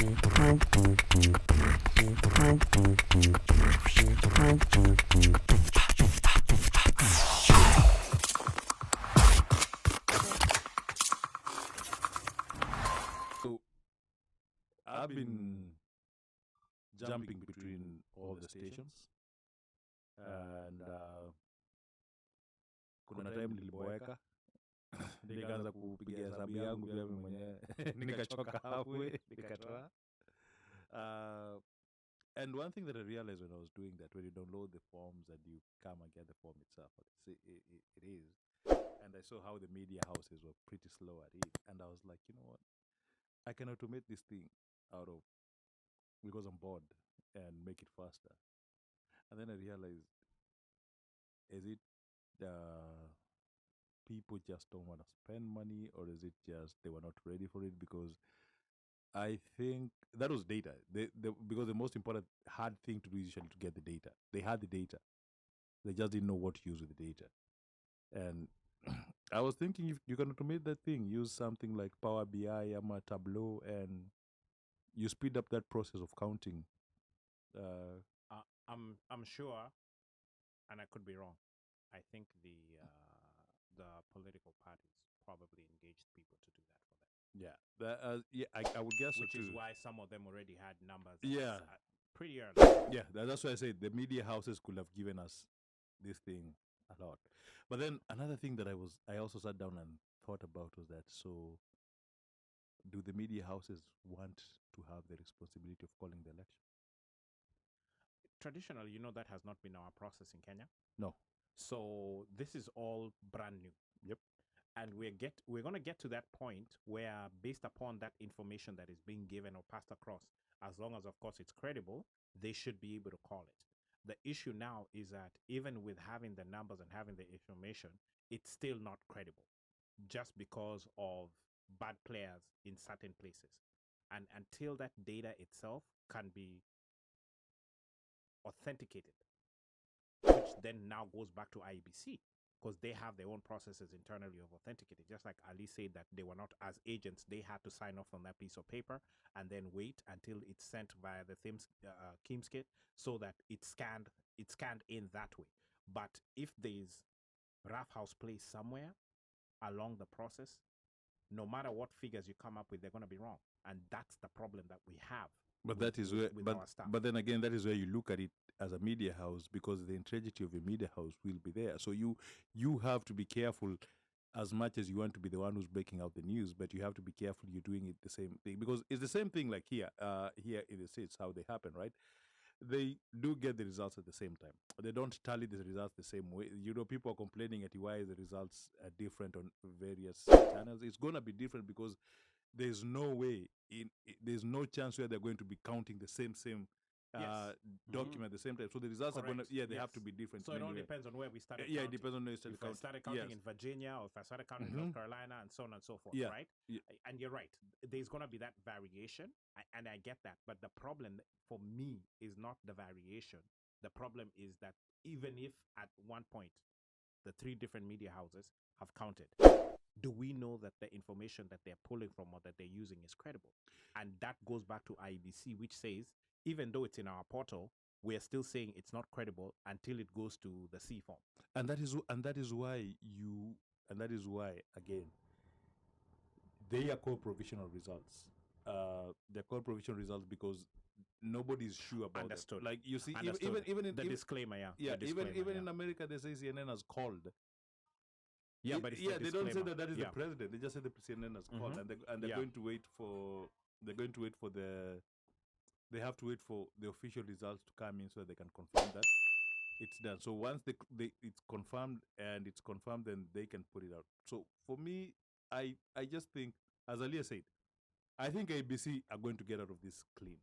So I've been jumping between all the stations, and kuna time niliboeka nikaanza kupiga hesabu yangu pia mimi mwenyewe nikachoka halfway nikatoa. uh, and one thing that I realized when I was doing that, when you download the forms and you come and get the form itself, it is, and I saw how the media houses were pretty slow at it, and I was like, you know what, I can automate this thing out of, because I'm bored, and make it faster. And then I realized, is it people just don't want to spend money, or is it just they were not ready for it? Because I think that was data. Because the most important hard thing to do is usually to get the data. They had the data, they just didn't know what to use with the data. And I was thinking, if you can automate that thing, use something like Power BI, Tableau, and you speed up that process of counting. I'm sure, and I could be wrong. I think the political parties probably engaged people to do that for them. Yeah, I would guess which so is too. why some of them already had numbers. Yeah, pretty early. Yeah, that's why I said the media houses could have given us this thing a lot. But then another thing that I also sat down and thought about was that, so do the media houses want to have the responsibility of calling the election? Traditionally, that has not been our process in Kenya. No. So this is all brand new. Yep. And we're going to get to that point where, based upon that information that is being given or passed across, as long as, of course, it's credible, they should be able to call it. The issue now is that even with having the numbers and having the information, it's still not credible, just because of bad players in certain places. And until that data itself can be authenticated, which then now goes back to IEBC, because they have their own processes internally of authenticating. Just like Ali said, that they were not, as agents, they had to sign off on that piece of paper and then wait until it's sent via the KIMS kit, so that it's scanned in that way. But if there's rough house play somewhere along the process, no matter what figures you come up with, they're going to be wrong. And that's the problem that we have. But that is where, but then again, that is where you look at it as a media house, because the integrity of a media house will be there. So you have to be careful, as much as you want to be the one who's breaking out the news, but you have to be careful you're doing it the same thing, because it's the same thing like here in the States, how they happen, right? They do get the results at the same time. They don't tally the results the same way. People are complaining at why the results are different on various channels. It's going to be different because there's no way there's no chance where they're going to be counting the same document at the same time. So the results are going to they have to be different. So it all depends on where we started. It depends on where you started counting. If I started counting in Virginia, or if I started counting in North Carolina, and so on and so forth, right? And you're right. There's going to be that variation, and I get that. But the problem for me is not the variation. The problem is that even if at one point the three different media houses have counted, do we know that the information that they're pulling from or that they're using is credible? And that goes back to IEBC, which says, even though it's in our portal, we're still saying it's not credible until it goes to the C form. And that is why again, they are called provisional results. They're called provisional results because nobody's sure about Understood. It. Like you see, Understood. even in the disclaimer, even in America, they say CNN has called. Yeah, but they don't say that is the president. They just say the CNN has called, and they're going to wait for they have to wait for the official results to come in so that they can confirm that it's done. So once it's confirmed, then they can put it out. So for me, I just think, as Alia said, I think ABC are going to get out of this clean.